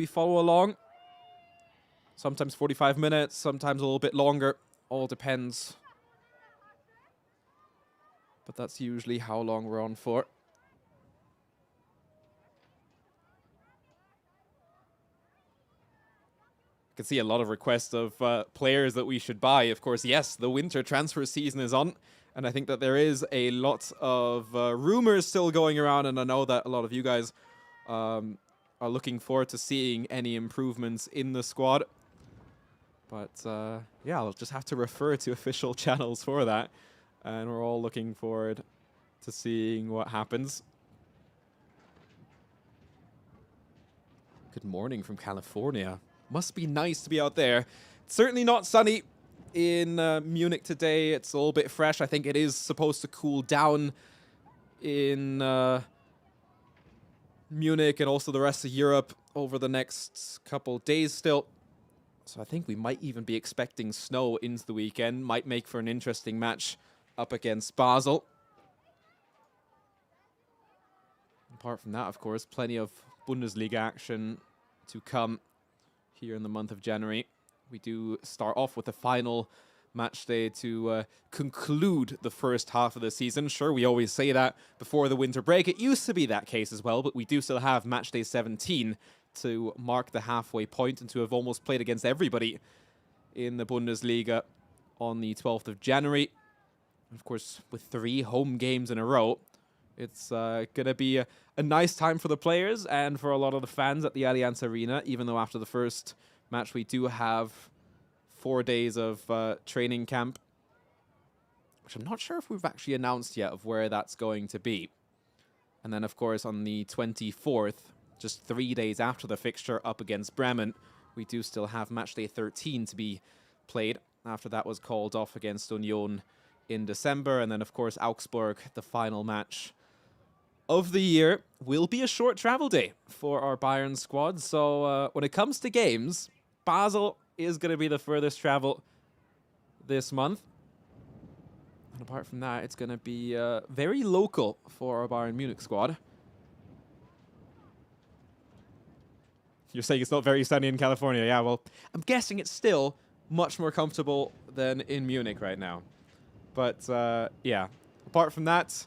We follow along. Sometimes 45 minutes, sometimes a little bit longer. All depends. But that's usually how long we're on for. I can see a lot of requests of players that we should buy. Of course, yes, the winter transfer season is on. And I think that there is a lot of rumors still going around. And I know that a lot of you guys are looking forward to seeing any improvements in the squad. But yeah, I'll just have to refer to official channels for that. And we're all looking forward to seeing what happens. Good morning from California. Must be nice to be out there. It's certainly not sunny in Munich today. It's a little bit fresh. I think it is supposed to cool down in Munich and also the rest of Europe over the next couple days still. So I think we might even be expecting snow into the weekend. Might make for an interesting match up against Basel. Apart from that, of course, plenty of Bundesliga action to come here in the month of January. We do start off with the final match day to conclude the first half of the season. Sure, we always say that before the winter break. It used to be that case as well, but we do still have match day 17 to mark the halfway point and to have almost played against everybody in the Bundesliga on the 12th of January. Of course, with 3 home games in a row, it's going to be a nice time for the players and for a lot of the fans at the Allianz Arena, even though after the first match we do have 4 days of training camp, which I'm not sure if we've actually announced yet of where that's going to be. And then, of course, on the 24th, just 3 days after the fixture up against Bremen, we do still have match day 13 to be played. After that was called off against Union in December. And then, of course, Augsburg, the final match of the year, will be a short travel day for our Bayern squad. So when it comes to games, Basel is going to be the furthest travel this month. And apart from that, it's going to be very local for our Bayern Munich squad. You're saying it's not very sunny in California. Yeah, well, I'm guessing it's still much more comfortable than in Munich right now. But yeah, apart from that,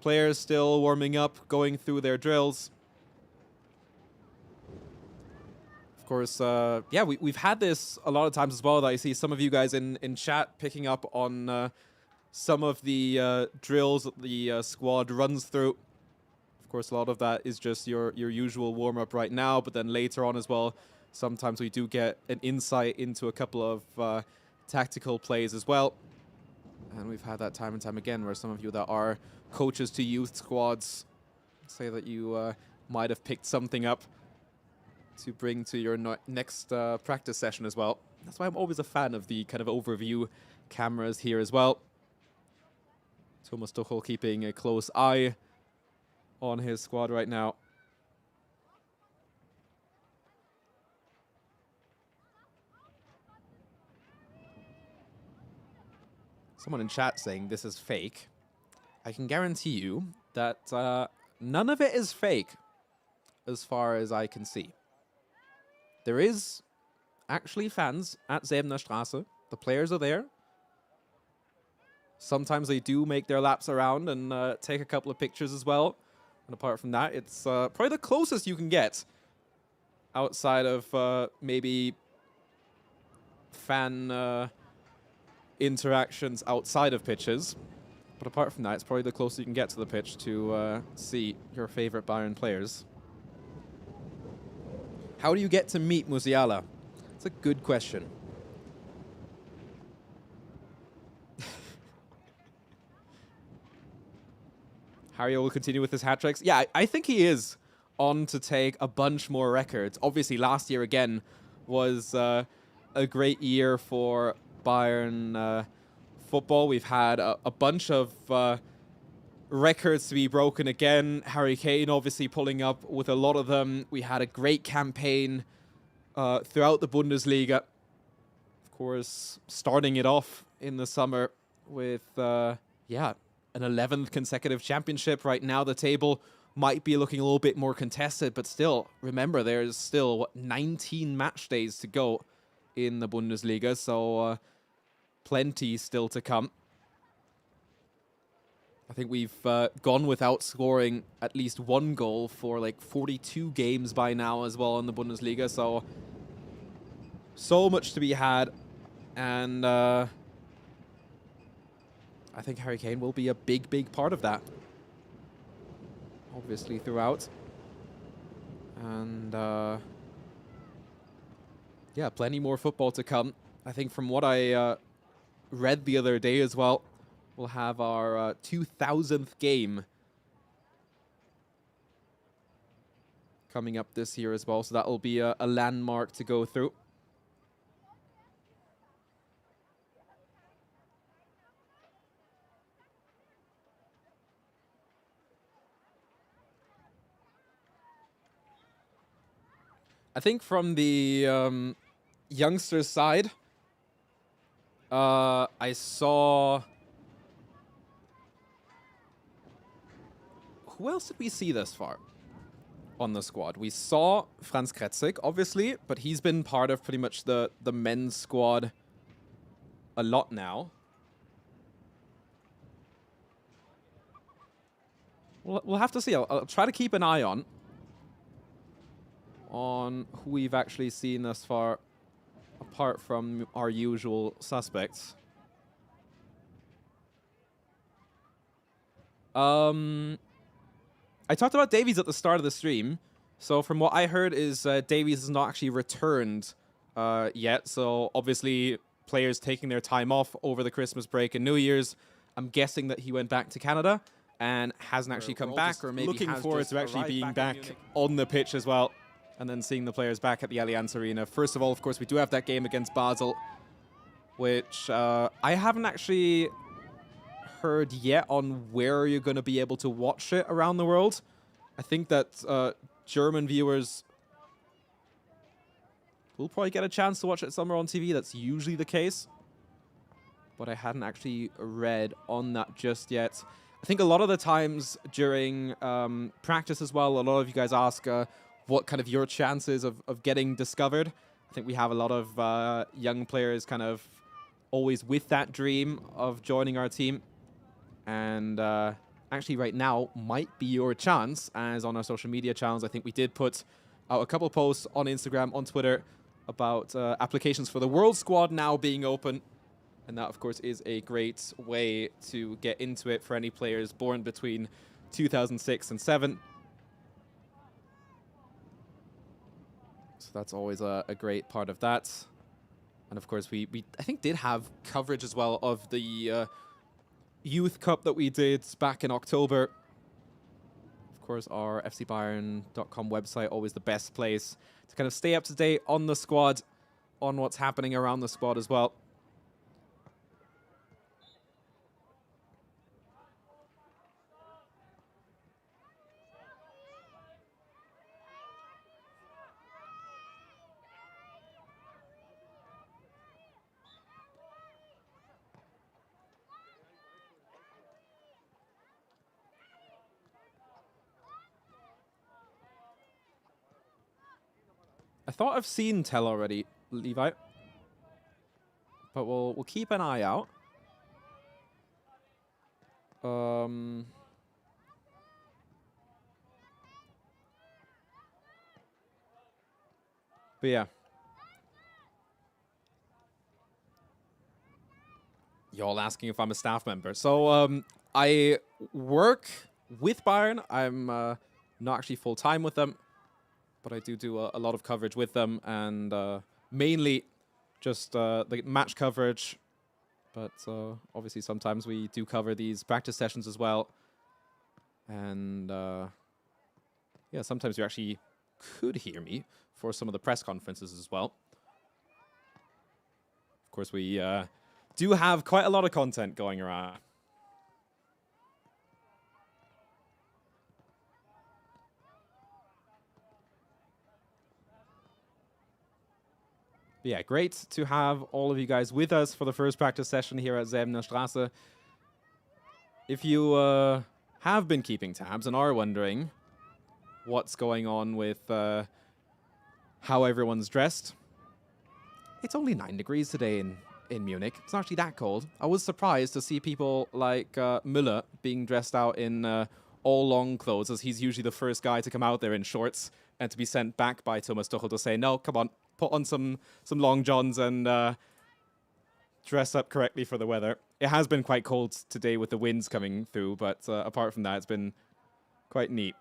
players still warming up, going through their drills. Of course, yeah, we've had this a lot of times as well, that I see some of you guys in chat picking up on some of the drills that the squad runs through. Of course, a lot of that is just your usual warm-up right now, but then later on as well, sometimes we do get an insight into a couple of tactical plays as well. And we've had that time and time again where some of you that are coaches to youth squads say that you might have picked something up to bring to your next practice session as well. That's why I'm always a fan of the kind of overview cameras here as well. Thomas Tuchel keeping a close eye on his squad right now. Someone in chat saying this is fake. I can guarantee you that none of it is fake as far as I can see. There is actually fans at Säbener Straße. The players are there. Sometimes they do make their laps around and take a couple of pictures as well. And apart from that, it's probably the closest you can get outside of maybe fan interactions outside of pitches. But apart from that, it's probably the closest you can get to the pitch to see your favorite Bayern players. How do you get to meet Musiala? It's a good question. Harry will continue with his hat tricks. Yeah, I think he is on to take a bunch more records. Obviously, last year again was a great year for Bayern football. We've had a bunch of records to be broken again. Harry Kane obviously pulling up with a lot of them. We had a great campaign throughout the Bundesliga. Of course, starting it off in the summer with, yeah, an 11th consecutive championship. Right now, the table might be looking a little bit more contested, but still, remember, there's still, what, 19 match days to go in the Bundesliga, so plenty still to come. I think we've gone without scoring at least one goal for like 42 games by now as well in the Bundesliga, so much to be had, and I think Harry Kane will be a big part of that, obviously, throughout. And yeah, plenty more football to come. I think from what I read the other day as well, we'll have our 2000th game coming up this year as well, so that will be a landmark to go through. I think from the youngsters' side, I saw... Who else did we see thus far on the squad? We saw Franz Kretzig, obviously, but he's been part of pretty much the men's squad a lot now. We'll have to see. I'll try to keep an eye on who we've actually seen thus far, apart from our usual suspects. I talked about Davies at the start of the stream. So from what I heard is Davies has not actually returned yet. So obviously players taking their time off over the Christmas break and New Year's. I'm guessing that he went back to Canada and hasn't actually come back, or maybe looking forward to actually being back on the pitch as well, and then seeing the players back at the Allianz Arena. First of all, of course, we do have that game against Basel, which I haven't actually heard yet on where you're going to be able to watch it around the world. I think that German viewers will probably get a chance to watch it somewhere on TV. That's usually the case, but I hadn't actually read on that just yet. I think a lot of the times during practice as well, a lot of you guys ask what kind of your chances of getting discovered. I think we have a lot of young players kind of always with that dream of joining our team. And actually right now might be your chance, as on our social media channels, I think we did put out a couple posts on Instagram, on Twitter, about applications for the World Squad now being open. And that, of course, is a great way to get into it for any players born between 2006 and 7. So that's always a great part of that. And, of course, we I think did have coverage as well of the Youth Cup that we did back in October. Of course, our fcbayern.com website, always the best place to kind of stay up to date on the squad, on what's happening around the squad as well. I thought I've seen Tell already, Levi, but we'll keep an eye out. But yeah, y'all asking if I'm a staff member. So I work with Bayern. I'm not actually full time with them, but I do a lot of coverage with them, and mainly just the match coverage. But obviously sometimes we do cover these practice sessions as well. And yeah, sometimes you actually could hear me for some of the press conferences as well. Of course, we do have quite a lot of content going around. But yeah, great to have all of you guys with us for the first practice session here at Säbener Straße. If you have been keeping tabs and are wondering what's going on with how everyone's dressed. It's only 9 degrees today in Munich. It's not actually that cold. I was surprised to see people like Müller being dressed out in all long clothes, as he's usually the first guy to come out there in shorts, and to be sent back by Thomas Tuchel to say, no, come on, put on some long johns and dress up correctly for the weather. It has been quite cold today with the winds coming through, but apart from that, it's been quite neat.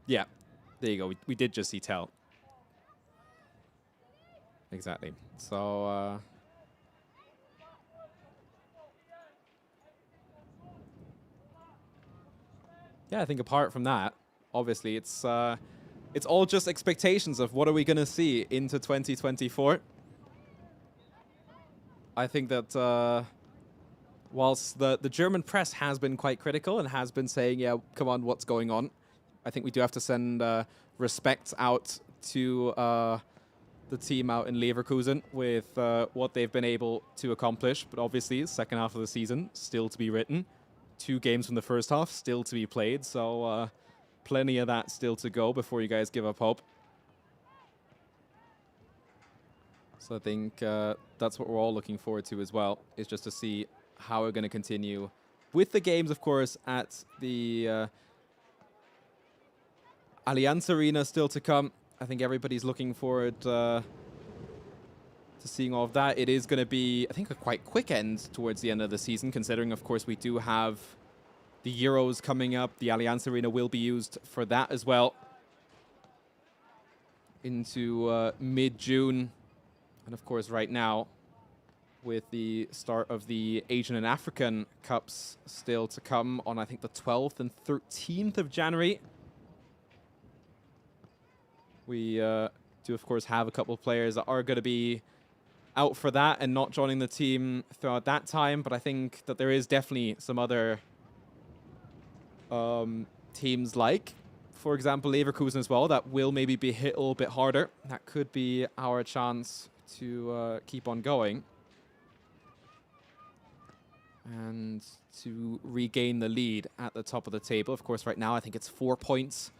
Yeah, there you go. We did just see Tell. Exactly. So, yeah, I think apart from that, obviously it's all just expectations of what are we going to see into 2024. I think that whilst the German press has been quite critical and has been saying, yeah, come on, what's going on? I think we do have to send respect out to the team out in Leverkusen with what they've been able to accomplish. But obviously, second half of the season still to be written. 2 games from the first half still to be played. So plenty of that still to go before you guys give up hope. So I think that's what we're all looking forward to as well, is just to see how we're going to continue with the games, of course, at the Allianz Arena still to come. I think everybody's looking forward to seeing all of that. It is going to be, I think, a quite quick end towards the end of the season, considering, of course, we do have the Euros coming up. The Allianz Arena will be used for that as well into mid-June. And, of course, right now, with the start of the Asian and African Cups still to come on, I think, the 12th and 13th of January. We do, of course, have a couple of players that are going to be out for that and not joining the team throughout that time. But I think that there is definitely some other teams like, for example, Leverkusen as well, that will maybe be hit a little bit harder. That could be our chance to keep on going and to regain the lead at the top of the table. Of course, right now, I think it's 4 points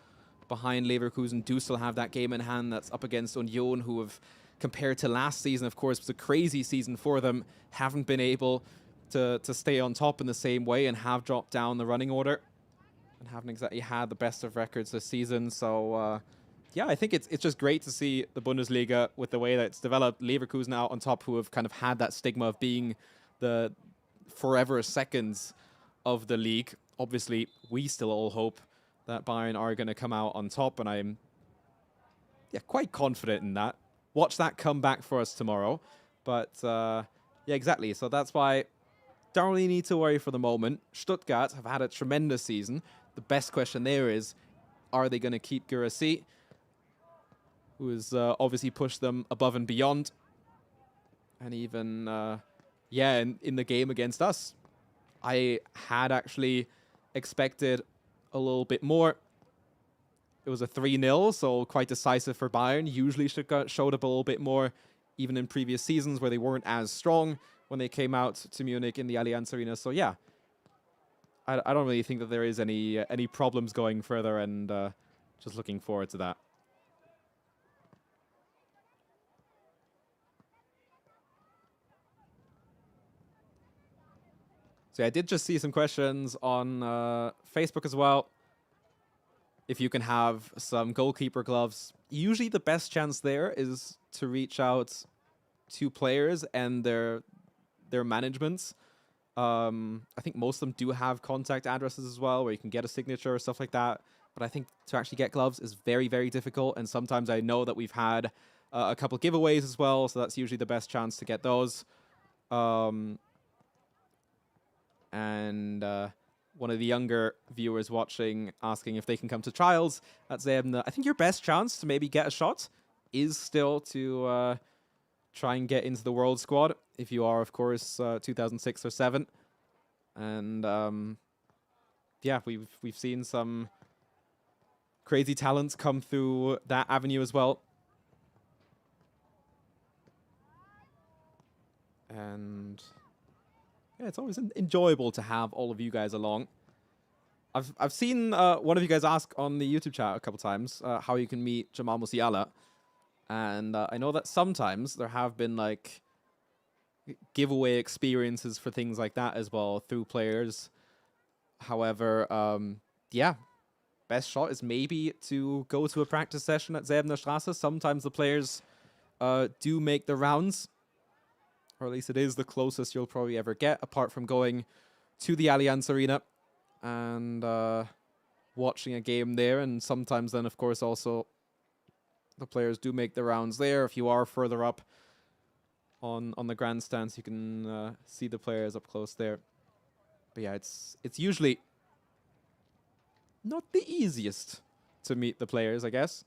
behind Leverkusen. Do still have that game in hand that's up against Union, who have, compared to last season, of course, was a crazy season for them, haven't been able to stay on top in the same way and have dropped down the running order and haven't exactly had the best of records this season. So, yeah, I think it's just great to see the Bundesliga with the way that it's developed. Leverkusen out on top, who have kind of had that stigma of being the forever seconds of the league. Obviously, we still all hope that Bayern are going to come out on top, and I'm quite confident in that. Watch that come back for us tomorrow. But, yeah, exactly. So that's why don't really need to worry for the moment. Stuttgart have had a tremendous season. The best question there is, are they going to keep Guirassy, who has obviously pushed them above and beyond? And even, in the game against us, I had actually expected a little bit more. It was a 3-0, so quite decisive for Bayern. Usually showed up a little bit more, even in previous seasons where they weren't as strong when they came out to Munich in the Allianz Arena. So yeah, I don't really think that there is any problems going further, and just looking forward to that. So yeah, I did just see some questions on Facebook as well. If you can have some goalkeeper gloves, usually the best chance there is to reach out to players and their managements. I think most of them do have contact addresses as well, where you can get a signature or stuff like that. But I think to actually get gloves is very, very difficult. And sometimes I know that we've had a couple of giveaways as well, so that's usually the best chance to get those. And one of the younger viewers watching asking if they can come to trials. That's them. I think your best chance to maybe get a shot is still to try and get into the world squad, if you are, of course, 2006 or 7. And yeah, we've seen some crazy talents come through that avenue as well. And yeah, it's always enjoyable to have all of you guys along. I've seen one of you guys ask on the YouTube chat a couple times how you can meet Jamal Musiala, and I know that sometimes there have been like giveaway experiences for things like that as well through players. However, yeah, best shot is maybe to go to a practice session at Säbener Straße. Sometimes the players do make the rounds, or at least it is the closest you'll probably ever get, apart from going to the Allianz Arena and watching a game there. And sometimes then, of course, also the players do make the rounds there. If you are further up on the grandstands, you can see the players up close there. But yeah, it's usually not the easiest to meet the players, I guess.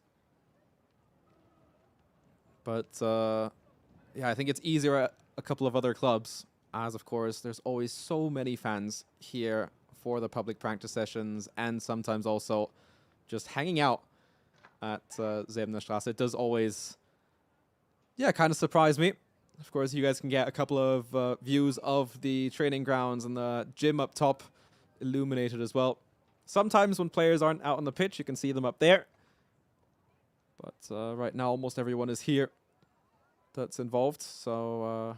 But yeah, I think it's easier at a couple of other clubs, as of course there's always so many fans here for the public practice sessions, and sometimes also just hanging out at Säbener Straße. It does always, yeah, kind of surprise me. Of course, you guys can get a couple of views of the training grounds and the gym up top illuminated as well. Sometimes when players aren't out on the pitch, you can see them up there. But right now, almost everyone is here that's involved. So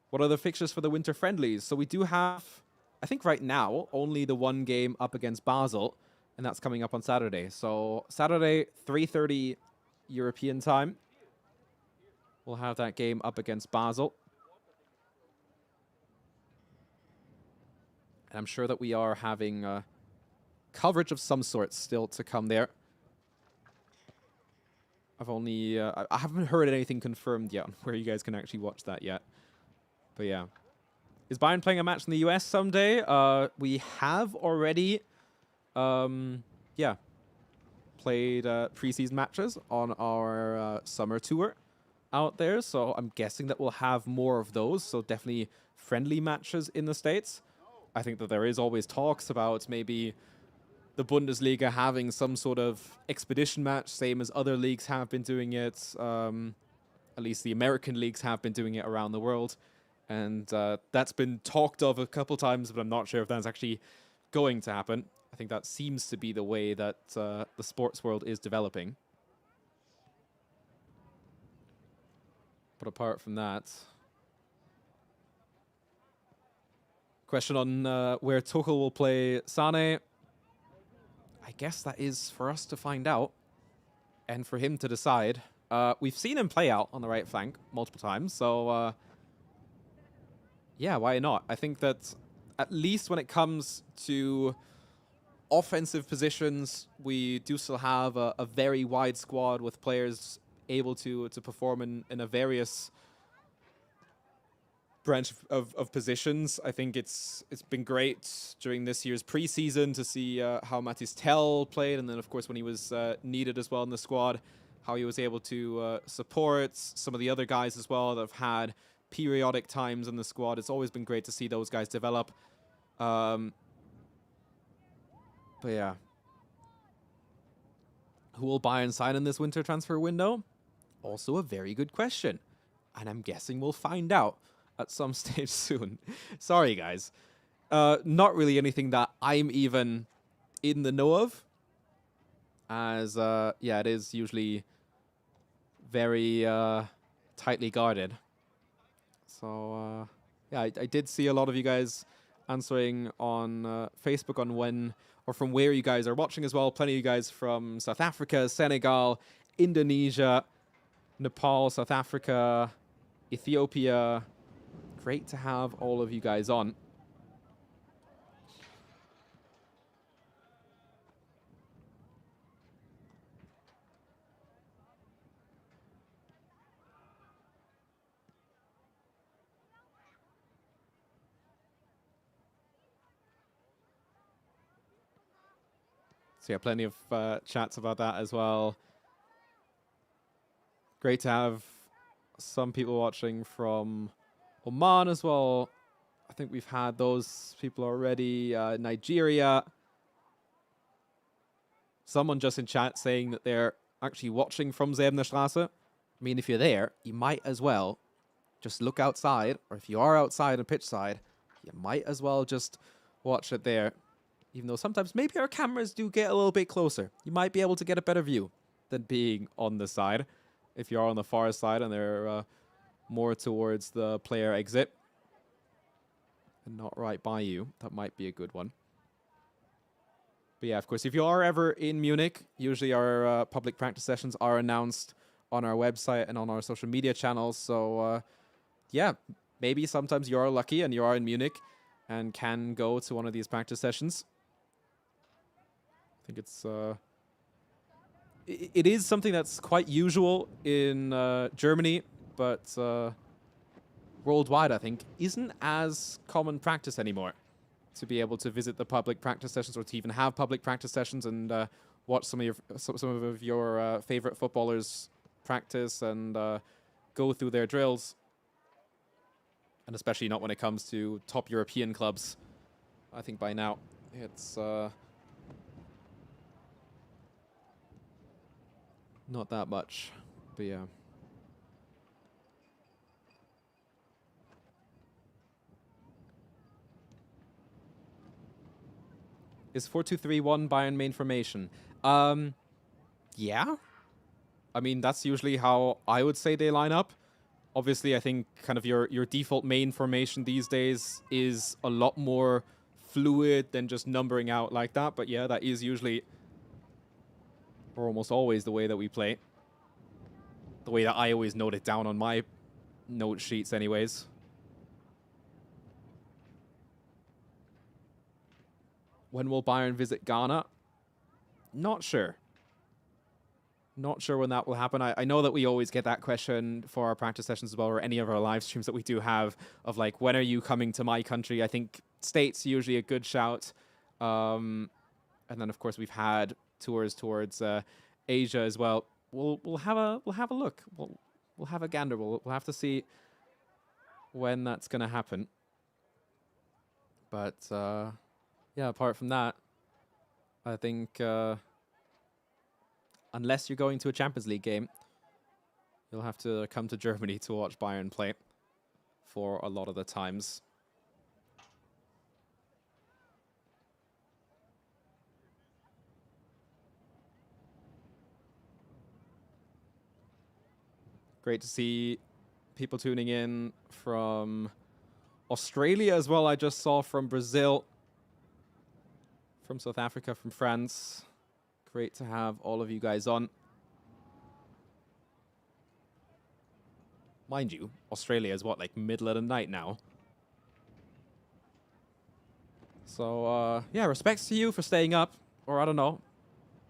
what are the fixtures for the winter friendlies? So we do have, I think right now, only the one game up against Basel, and that's coming up on Saturday. So Saturday, 3:30 European time. We'll have that game up against Basel. And I'm sure that we are having coverage of some sort still to come there. I've only, I haven't heard anything confirmed yet on where you guys can actually watch that yet. But yeah. Is Bayern playing a match in the US someday? We have already, yeah, played preseason matches on our summer tour out there. So I'm guessing that we'll have more of those. So definitely friendly matches in the States. I think that there is always talks about maybe the Bundesliga having some sort of expedition match, same as other leagues have been doing it. At least the American leagues have been doing it around the world. And that's been talked of a couple times, but I'm not sure if that's actually going to happen. I think that seems to be the way that the sports world is developing. But apart from that, question on where Tuchel will play Sané. I guess that is for us to find out and for him to decide. We've seen him play out on the right flank multiple times, so yeah, why not? I think that at least when it comes to offensive positions, we do still have a very wide squad with players able to perform in a various branch of positions. I think it's been great during this year's preseason to see how Mathis Tell played, and then of course when he was needed as well in the squad, how he was able to support some of the other guys as well that have had periodic times in the squad. It's always been great to see those guys develop. But yeah, who will Bayern sign in this winter transfer window? Also a very good question, and I'm guessing we'll find out at some stage soon. Sorry, guys. Not really anything that I'm even in the know of, as, yeah, it is usually very tightly guarded. So, yeah, I did see a lot of you guys answering on Facebook on when or from where you guys are watching as well. Plenty of you guys from South Africa, Senegal, Indonesia, Nepal, South Africa, Ethiopia. Great to have all of you guys on. So yeah, plenty of chats about that as well. Great to have some people watching from Oman as well. I think we've had those people already. Nigeria. Someone just in chat saying that they're actually watching from Säbener Straße. I mean, if you're there, you might as well just look outside, or if you are outside and pitch side, you might as well just watch it there. Even though sometimes maybe our cameras do get a little bit closer. You might be able to get a better view than being on the side. If you are on the far side and they're more towards the player exit and not right by you, that might be a good one. But yeah, of course, if you are ever in Munich, usually our public practice sessions are announced on our website and on our social media channels. So yeah, maybe sometimes you are lucky and you are in Munich and can go to one of these practice sessions. I think it's it is something that's quite usual in Germany, but worldwide, I think, isn't as common practice anymore to be able to visit the public practice sessions or to even have public practice sessions and watch some of your favorite footballers practice and go through their drills. And especially not when it comes to top European clubs. I think by now it's not that much, but yeah. Is 4-2-3-1 Bayern main formation? Yeah. I mean, that's usually how I would say they line up. Obviously, I think kind of your default main formation these days is a lot more fluid than just numbering out like that. But yeah, that is usually, or almost always, the way that we play. The way that I always note it down on my note sheets anyways. When will Bayern visit Ghana? Not sure. Not sure when that will happen. I know that we always get that question for our practice sessions as well, or any of our live streams that we do have, of like, when are you coming to my country? I think States usually a good shout. And then of course we've had tours towards Asia as well. We'll have a look. We'll have a gander. We'll have to see when that's gonna happen. But yeah, apart from that, I think unless you're going to a Champions League game, you'll have to come to Germany to watch Bayern play for a lot of the times. Great to see people tuning in from Australia as well. I just saw from Brazil, from South Africa, from France. Great to have all of you guys on. Mind you, Australia is what, like middle of the night now? So, yeah, respects to you for staying up. Or I don't know,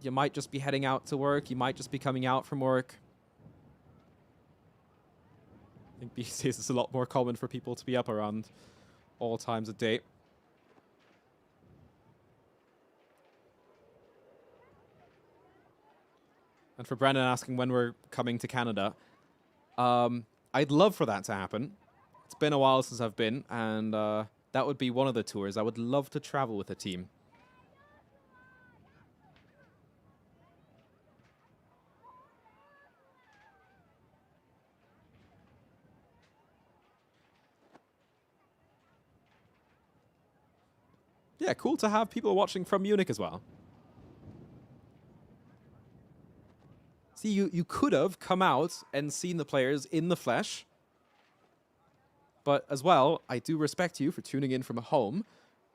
you might just be heading out to work. You might just be coming out from work. I think these days it's a lot more common for people to be up around all times of day. And for Brennan asking when we're coming to Canada, I'd love for that to happen. It's been a while since I've been, and that would be one of the tours. I would love to travel with a team. Yeah, cool to have people watching from Munich as well. See, you could have come out and seen the players in the flesh. But as well, I do respect you for tuning in from home,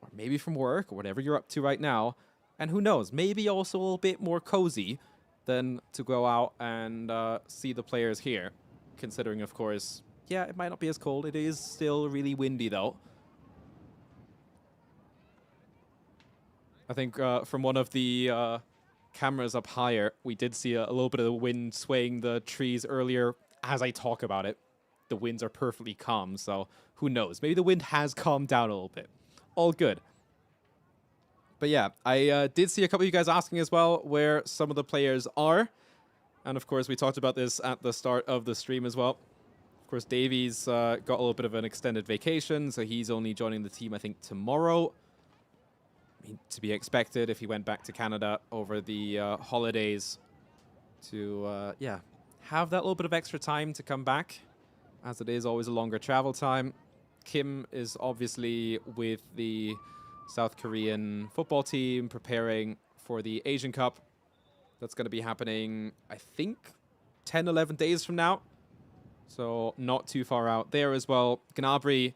or maybe from work, or whatever you're up to right now. And who knows, maybe also a little bit more cozy than to go out and see the players here. Considering, of course, yeah, it might not be as cold. It is still really windy, though. I think from one of the cameras up higher, we did see a little bit of the wind swaying the trees earlier. As I talk about it, the winds are perfectly calm, so who knows? Maybe the wind has calmed down a little bit. All good. But yeah, I did see a couple of you guys asking as well where some of the players are. And of course, we talked about this at the start of the stream as well. Of course, Davies got a little bit of an extended vacation, so he's only joining the team, I think, tomorrow. I mean, to be expected if he went back to Canada over the holidays to, yeah, have that little bit of extra time to come back as it is always a longer travel time. Kim is obviously with the South Korean football team preparing for the Asian Cup. That's going to be happening, I think, 10, 11 days from now. So not too far out there as well. Gnabry,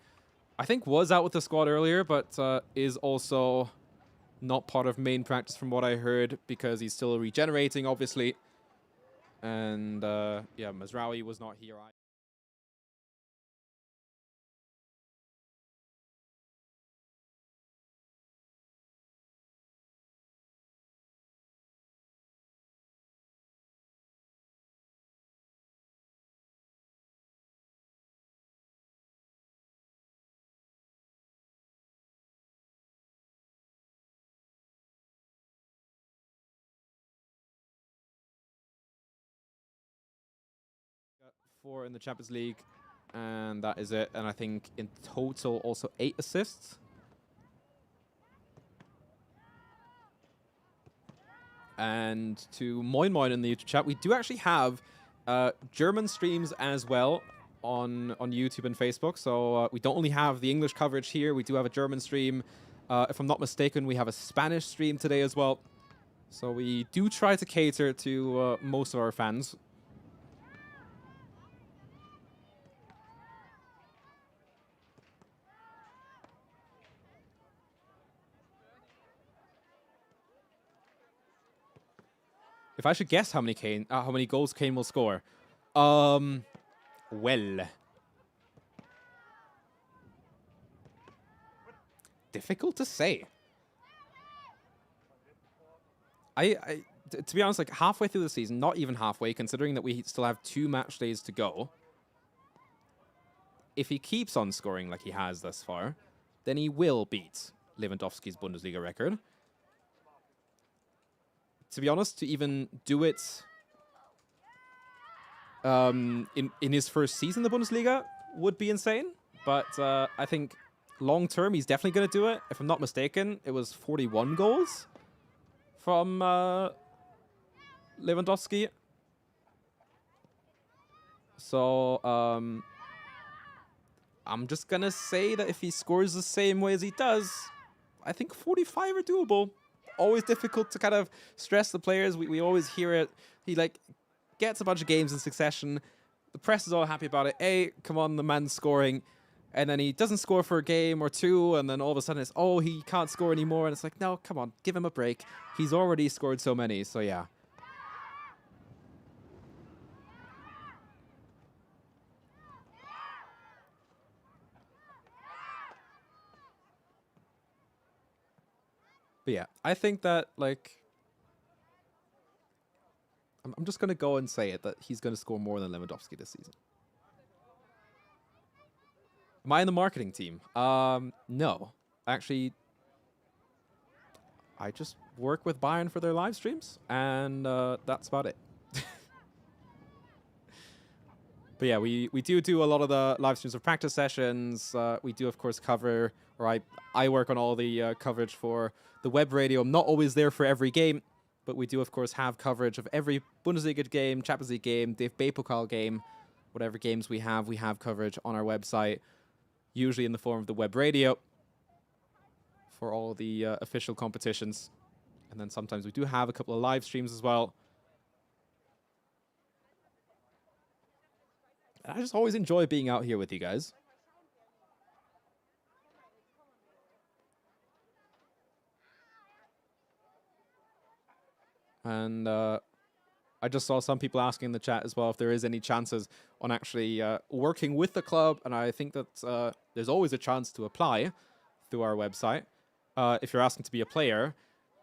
I think, was out with the squad earlier, but is also not part of main practice from what I heard because he's still regenerating, obviously. And yeah, Mazraoui was not here either. Four in the Champions League, and that is it. And I think in total also 8 assists. And to Moin Moin in the YouTube chat, we do actually have German streams as well on YouTube and Facebook. So we don't only have the English coverage here, we do have a German stream. If I'm not mistaken, we have a Spanish stream today as well. So we do try to cater to most of our fans. If I should guess how many goals Kane will score, well, difficult to say. To be honest, like halfway through the season, not even halfway, considering that we still have 2 match days to go. If he keeps on scoring like he has thus far, then he will beat Lewandowski's Bundesliga record. To be honest, to even do it in his first season in the Bundesliga would be insane. But I think long term, he's definitely going to do it. If I'm not mistaken, it was 41 goals from Lewandowski. So I'm just going to say that if he scores the same way as he does, I think 45 are doable. Always difficult to kind of stress the players. We always hear it. He like gets a bunch of games in succession. The press is all happy about it. Hey, come on, the man's scoring. And then he doesn't score for a game or 2. And then all of a sudden it's, oh, he can't score anymore. And it's like, no, come on, give him a break. He's already scored so many. So yeah. But yeah, I think that, like, I'm just going to go and say it, that he's going to score more than Lewandowski this season. Am I in the marketing team? No. Actually, I just work with Bayern for their live streams, and that's about it. But yeah, we do a lot of the live streams of practice sessions. We do, of course, cover, or I work on all the coverage for the web radio. I'm not always there for every game, but we do, of course, have coverage of every Bundesliga game, Champions League game, DFB-Pokal game, whatever games we have coverage on our website, usually in the form of the web radio for all the official competitions. And then sometimes we do have a couple of live streams as well. I just always enjoy being out here with you guys. And I just saw some people asking in the chat as well if there is any chances on actually working with the club. And I think that there's always a chance to apply through our website. If you're asking to be a player,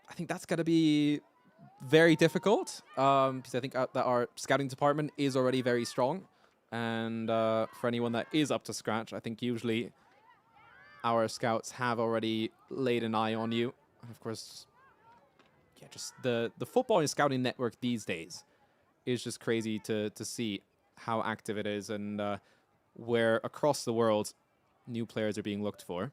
I think that's going to be very difficult because I think that our scouting department is already very strong. And for anyone that is up to scratch, I think usually our scouts have already laid an eye on you. And of course, yeah, just the football and scouting network these days is just crazy to see how active it is and where across the world new players are being looked for.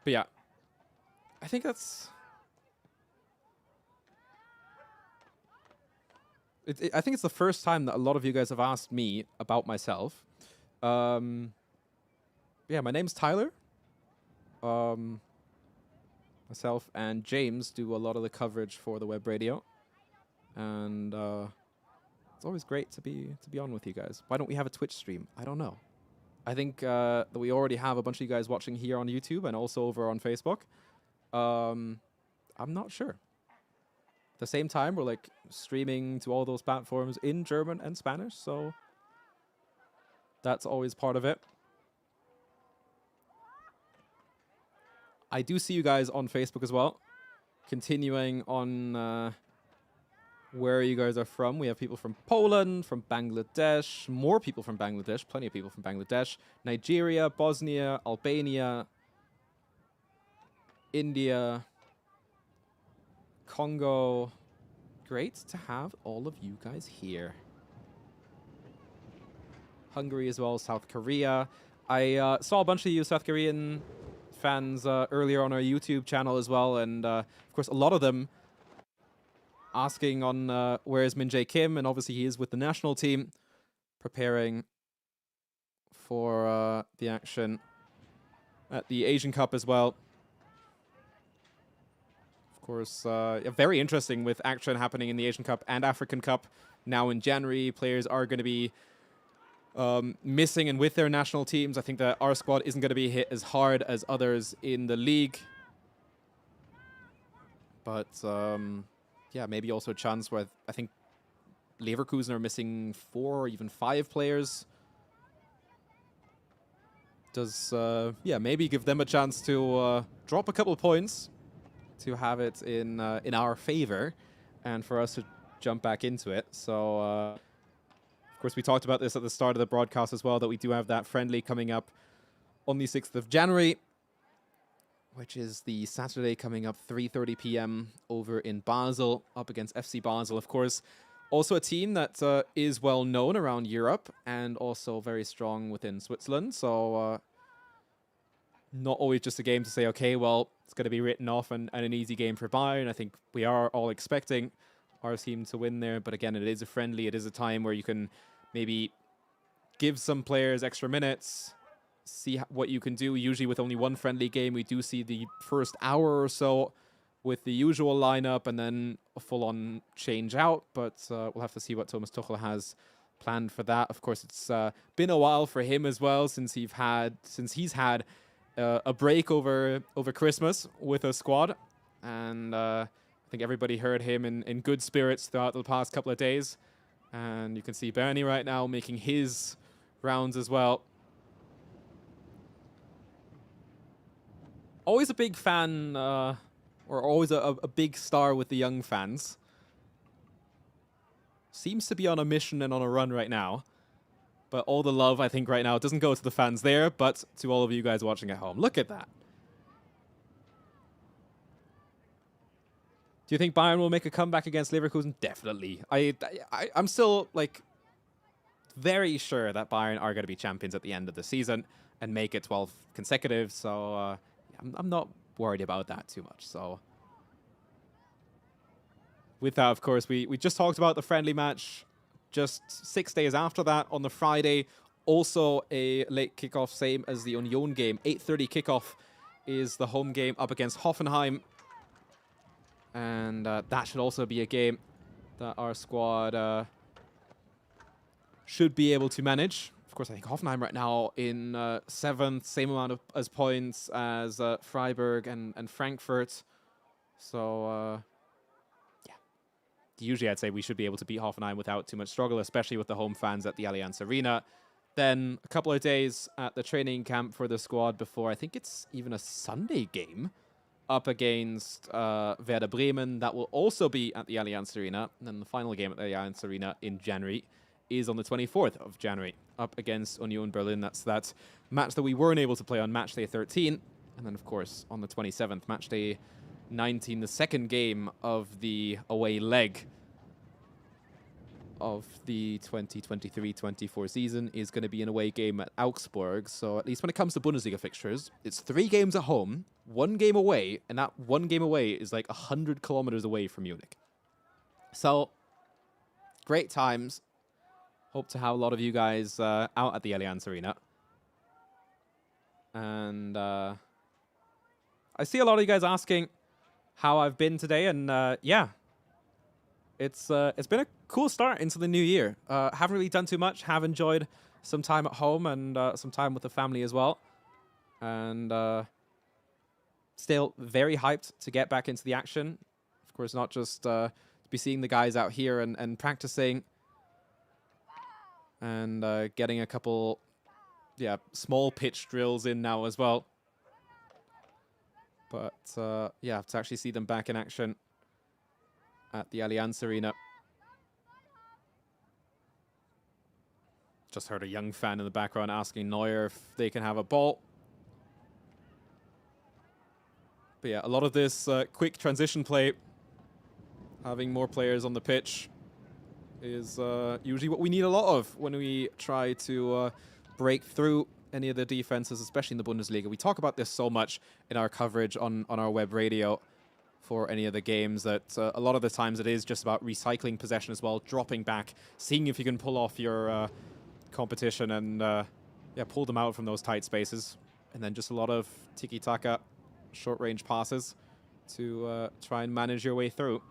But yeah, I think that's... I think it's the first time that a lot of you guys have asked me about myself. Yeah, my name's Tyler. Myself and James do a lot of the coverage for the web radio. And it's always great to be on with you guys. Why don't we have a Twitch stream? I don't know. I think that we already have a bunch of you guys watching here on YouTube and also over on Facebook. I'm not sure. At the same time, we're like streaming to all those platforms in German and Spanish, so that's always part of it. I do see you guys on Facebook as well. Continuing on where you guys are from. We have people from Poland, from Bangladesh, more people from Bangladesh, plenty of people from Bangladesh, Nigeria, Bosnia, Albania, India, Congo. Great to have all of you guys here. Hungary as well, South Korea. I saw a bunch of you South Korean fans earlier on our YouTube channel as well, and of course a lot of them asking on where is Min Jae Kim, and obviously he is with the national team preparing for the action at the Asian Cup as well. Of course, very interesting with action happening in the Asian Cup and African Cup now in January. Players are going to be missing and with their national teams. I think that our squad isn't going to be hit as hard as others in the league. But yeah, maybe also a chance where I think Leverkusen are missing 4 or even 5 players. Does, yeah, maybe give them a chance to drop a couple of points to have it in our favor and for us to jump back into it. So, of course, we talked about this at the start of the broadcast as well, that we do have that friendly coming up on the 6th of January, which is the Saturday coming up, 3:30 p.m. over in Basel, up against FC Basel. Of course, also a team that is well known around Europe and also very strong within Switzerland. So not always just a game to say, okay, well, it's going to be written off and an easy game for Bayern. I think we are all expecting our team to win there. But again, it is a friendly. It is a time where you can maybe give some players extra minutes, see what you can do. Usually with only one friendly game, we do see the first hour or so with the usual lineup and then a full-on change out. But we'll have to see what Thomas Tuchel has planned for that. Of course, it's been a while for him as well since he's had a break over Christmas with a squad. And I think everybody heard him in good spirits throughout the past couple of days. And you can see Bernie right now making his rounds as well. Always a big fan, or always a big star with the young fans. Seems to be on a mission and on a run right now. But all the love, I think, right now doesn't go to the fans there, but to all of you guys watching at home. Look at that. Do you think Bayern will make a comeback against Leverkusen? Definitely. I'm still, like, very sure that Bayern are going to be champions at the end of the season and make it 12 consecutive. So I'm not worried about that too much. So with that, of course, we just talked about the friendly match. Just 6 days after that, on the Friday, also a late kickoff, same as the Union game. 8:30 kickoff is the home game up against Hoffenheim. And that should also be a game that our squad should be able to manage. Of course, I think Hoffenheim right now in 7th, same amount of points as Freiburg and Frankfurt. So, yeah. Usually I'd say we should be able to beat Hoffenheim without too much struggle, especially with the home fans at the Allianz Arena. Then a couple of days at the training camp for the squad before, I think it's even a Sunday game, up against Werder Bremen. That will also be at the Allianz Arena. And then the final game at the Allianz Arena in January is on the 24th of January, up against Union Berlin. That's that match that we weren't able to play on match day 13. And then, of course, on the 27th, match day 19, the second game of the away leg. of the 2023-24 season is going to be an away game at Augsburg. So at least when it comes to Bundesliga fixtures, it's 3 games at home, 1 game away, and that 1 game away is like 100 kilometers away from Munich. So great times. Hope to have a lot of you guys out at the Allianz Arena. And I see a lot of you guys asking how I've been today, and yeah, it's been a cool start into the new year. Haven't really done too much. Have enjoyed some time at home and some time with the family as well, and still very hyped to get back into the action. Of course, not just to be seeing the guys out here and practicing, and getting a couple, small pitch drills in now as well. But yeah, to actually see them back in action at the Allianz Arena. Just heard a young fan in the background asking Neuer if they can have a ball. But yeah, a lot of this quick transition play, having more players on the pitch, is usually what we need a lot of when we try to break through any of the defenses, especially in the Bundesliga. We talk about this so much in our coverage on our web radio for any of the games, that a lot of the times it is just about recycling possession as well, dropping back, seeing if you can pull off your competition and pull them out from those tight spaces. And then just a lot of tiki-taka, short-range passes to try and manage your way through.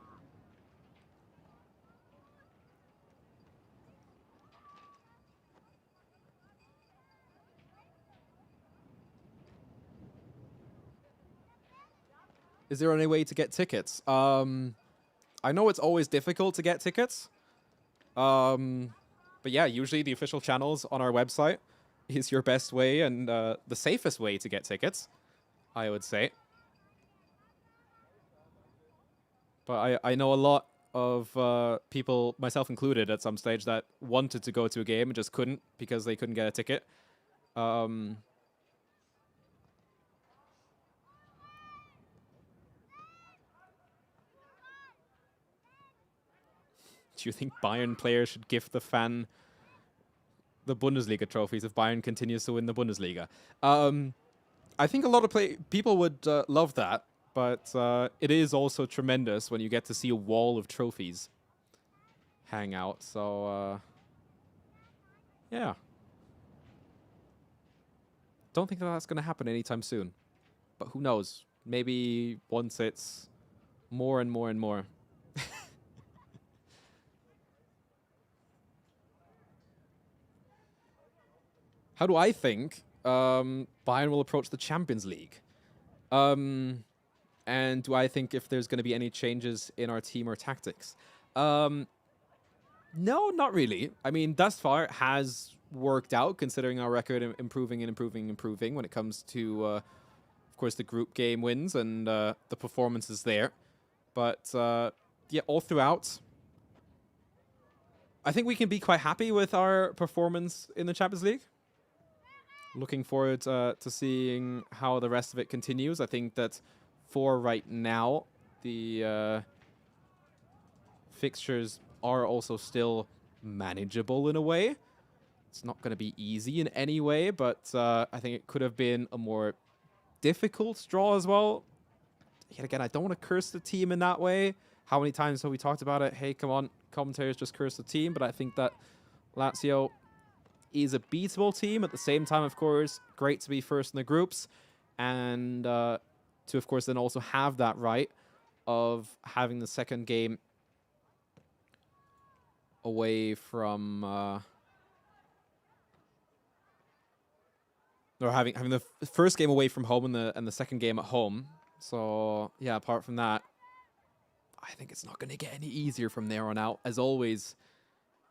Is there any way to get tickets? I know it's always difficult to get tickets. But yeah, usually the official channels on our website is your best way and the safest way to get tickets, I would say. But I know a lot of people, myself included at some stage, that wanted to go to a game and just couldn't because they couldn't get a ticket. Do you think Bayern players should give the fan the Bundesliga trophies if Bayern continues to win the Bundesliga? I think a lot of people would love that, but it is also tremendous when you get to see a wall of trophies hang out. So, yeah. Don't think that that's going to happen anytime soon. But who knows? Maybe once it's more and more and more. How do I think Bayern will approach the Champions League? And do I think if there's going to be any changes in our team or tactics? No, not really. I mean, thus far it has worked out, considering our record improving when it comes to, of course, the group game wins and the performances there. But yeah, all throughout, I think we can be quite happy with our performance in the Champions League. Looking forward to seeing how the rest of it continues. I think that for right now, the fixtures are also still manageable in a way. It's not going to be easy in any way, but I think it could have been a more difficult draw as well. Yet again, I don't want to curse the team in that way. How many times have we talked about it? Hey, come on, commentators, just curse the team. But I think that Lazio is a beatable team. At the same time, of course, great to be first in the groups, and to, of course, then also have that right of having the second game away from, or having the first game away from home and the second game at home. So yeah, apart from that, I think it's not going to get any easier from there on out. As always,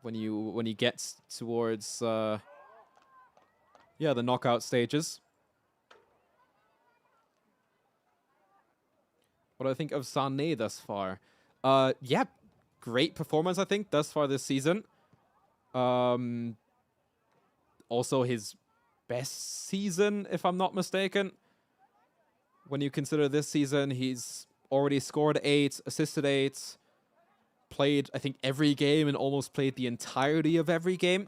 when you get towards the knockout stages. What do I think of Sané thus far? Yeah, great performance, I think, thus far this season. Also his best season, if I'm not mistaken. When you consider this season, he's already scored 8, assisted 8, played, I think, every game and almost played the entirety of every game.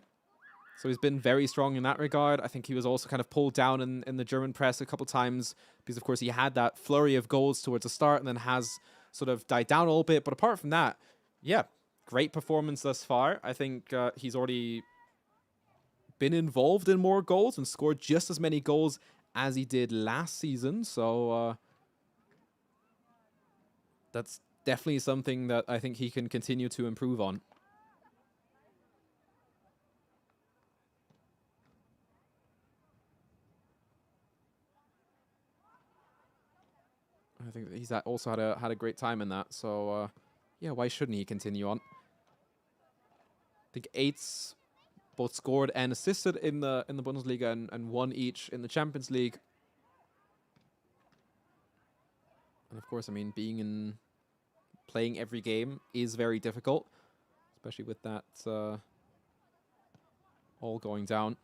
So he's been very strong in that regard. I think he was also kind of pulled down in the German press a couple times because, of course, he had that flurry of goals towards the start and then has sort of died down a little bit. But apart from that, yeah, great performance thus far. I think he's already been involved in more goals and scored just as many goals as he did last season. So that's definitely something that I think he can continue to improve on. I think he's also had a great time in that. So yeah, why shouldn't he continue on? I think 8's both scored and assisted in the Bundesliga and 1 each in the Champions League. And of course, I mean, playing every game is very difficult, especially with that all going down.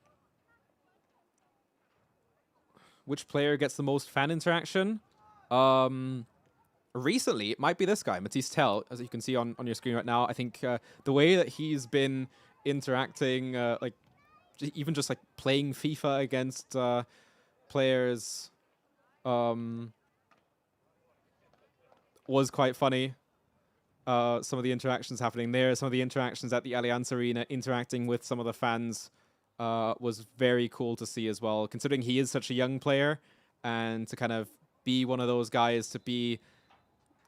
Which player gets the most fan interaction? Recently, it might be this guy, Mathys Tel, as you can see on your screen right now. I think the way that he's been interacting, like even just like playing FIFA against players, was quite funny. Some of the interactions happening there, some of the interactions at the Allianz Arena, interacting with some of the fans, was very cool to see as well, considering he is such a young player, and to kind of be one of those guys to be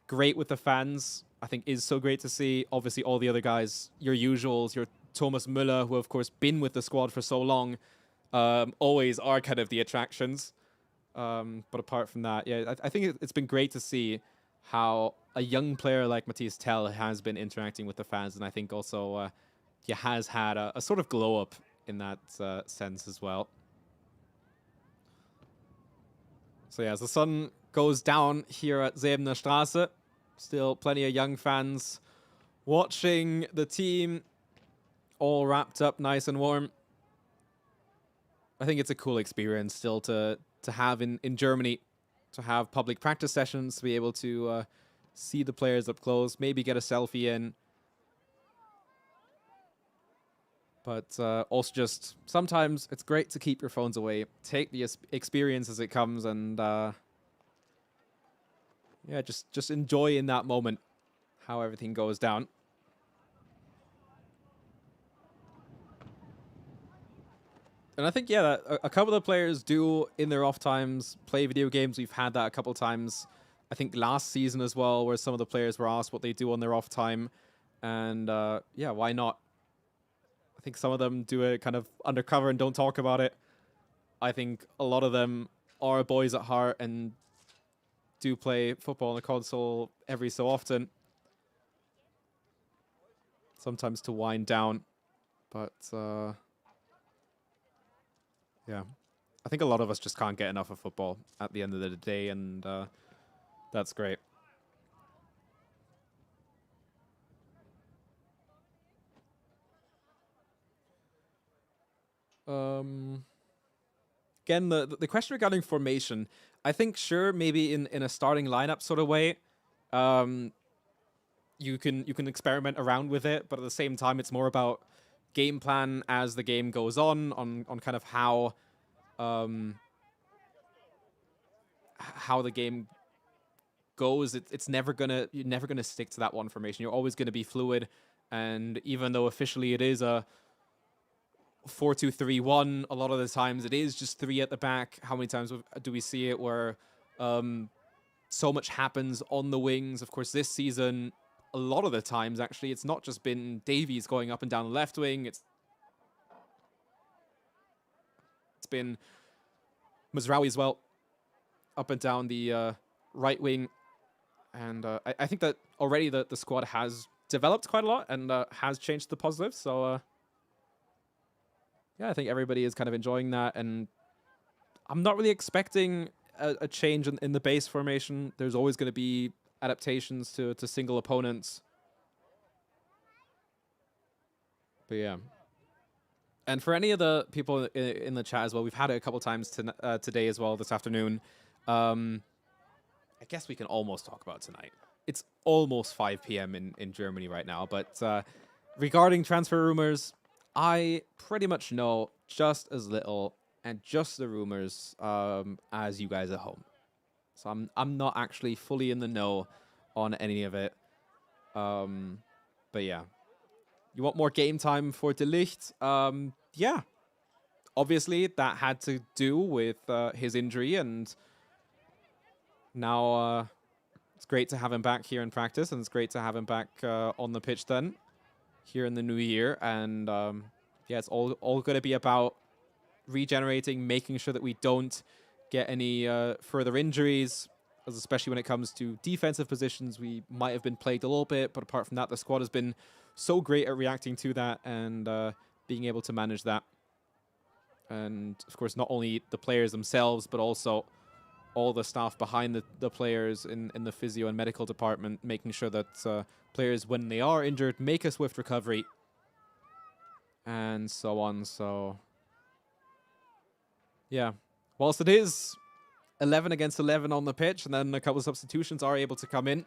great with the fans, I think is so great to see. Obviously, all the other guys, your usuals, your Thomas Müller, who have course been with the squad for so long, always are kind of the attractions. But apart from that, yeah, I think it's been great to see how a young player like Mathys Tel has been interacting with the fans, and I think also he has had a sort of glow up in that sense as well. So yeah, as the sun goes down here at Sebener Straße, still plenty of young fans watching the team all wrapped up nice and warm. I think it's a cool experience still to have in Germany, to have public practice sessions, to be able to see the players up close, maybe get a selfie in. But also just sometimes it's great to keep your phones away, take the experience as it comes, and yeah, just enjoy in that moment how everything goes down. And I think, yeah, that a couple of players do, in their off times, play video games. We've had that a couple of times. I think last season as well, where some of the players were asked what they do on their off time. And yeah, why not? I think some of them do it kind of undercover and don't talk about it. I think a lot of them are boys at heart and do play football on the console every so often. Sometimes to wind down. But yeah, I think a lot of us just can't get enough of football at the end of the day, and that's great. Again, the question regarding formation, I think sure, maybe in a starting lineup sort of way, you can experiment around with it, but at the same time, it's more about game plan as the game goes on kind of how the game goes. You're never gonna stick to that one formation. You're always gonna be fluid, and even though officially it is a 4-2-3-1, a lot of the times it is just 3 at the back. How many times do we see it where so much happens on the wings? Of course, this season, a lot of the times, actually, it's not just been Davies going up and down the left wing. It's been Mazraoui as well, up and down the right wing. And I think that already the squad has developed quite a lot and has changed the positive. So yeah, I think everybody is kind of enjoying that. And I'm not really expecting a change in the base formation. There's always going to be adaptations to single opponents. But yeah. And for any of the people in the chat as well, we've had it a couple times today as well, this afternoon. I guess we can almost talk about tonight. it's almost 5 p.m. in Germany right now. But regarding transfer rumors, I pretty much know just as little and just the rumors as you guys at home. So I'm not actually fully in the know on any of it. But yeah, you want more game time for De Ligt? Yeah, obviously that had to do with his injury, and now it's great to have him back here in practice, and it's great to have him back on the pitch then here in the new year. And yeah, it's all going to be about regenerating, making sure that we don't get any further injuries, especially when it comes to defensive positions. We might have been plagued a little bit, but apart from that, the squad has been so great at reacting to that and being able to manage that. And of course, not only the players themselves, but also all the staff behind the players in the physio and medical department, making sure that players, when they are injured, make a swift recovery and so on. So yeah, whilst it is 11 against 11 on the pitch, and then a couple of substitutions are able to come in,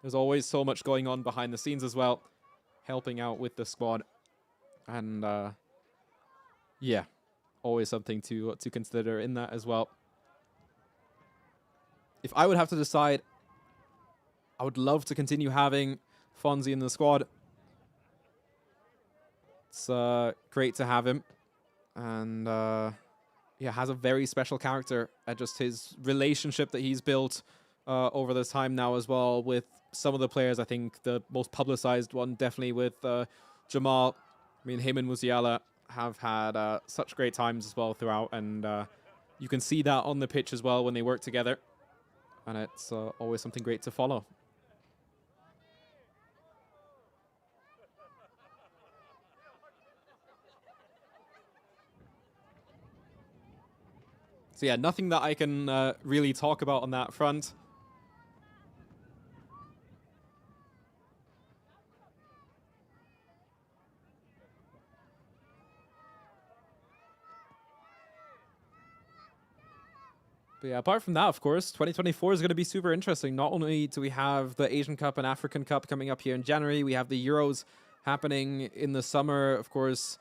there's always so much going on behind the scenes as well, helping out with the squad. And yeah, always something to consider in that as well. If I would have to decide, I would love to continue having Fonzie in the squad. It's great to have him. And yeah, has a very special character. Just his relationship that he's built over this time now as well with some of the players. I think the most publicized one definitely with Jamal. I mean, him and Musiala have had such great times as well throughout. And you can see that on the pitch as well when they work together. And it's always something great to follow. So yeah, nothing that I can really talk about on that front. But yeah, apart from that, of course, 2024 is going to be super interesting. Not only do we have the Asian Cup and African Cup coming up here in January, we have the Euros happening in the summer. Of course,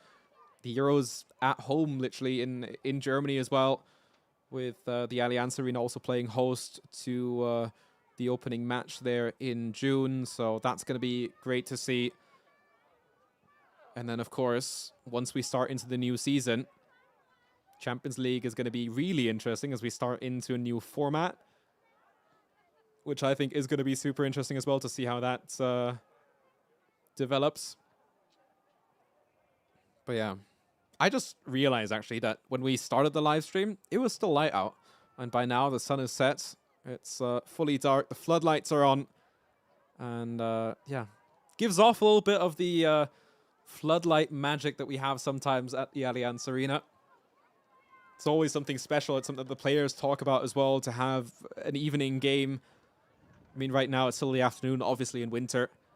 the Euros at home, literally, in Germany as well, with the Allianz Arena also playing host to the opening match there in June. So that's going to be great to see. And then, of course, once we start into the new season, Champions League is going to be really interesting as we start into a new format, which I think is going to be super interesting as well to see how that develops. But yeah, I just realized actually that when we started the live stream, it was still light out. And by now the sun is set. It's fully dark. The floodlights are on. And yeah, gives off a little bit of the floodlight magic that we have sometimes at the Allianz Arena. It's always something special. It's something that the players talk about as well, to have an evening game. I mean, right now it's still the afternoon, obviously in winter.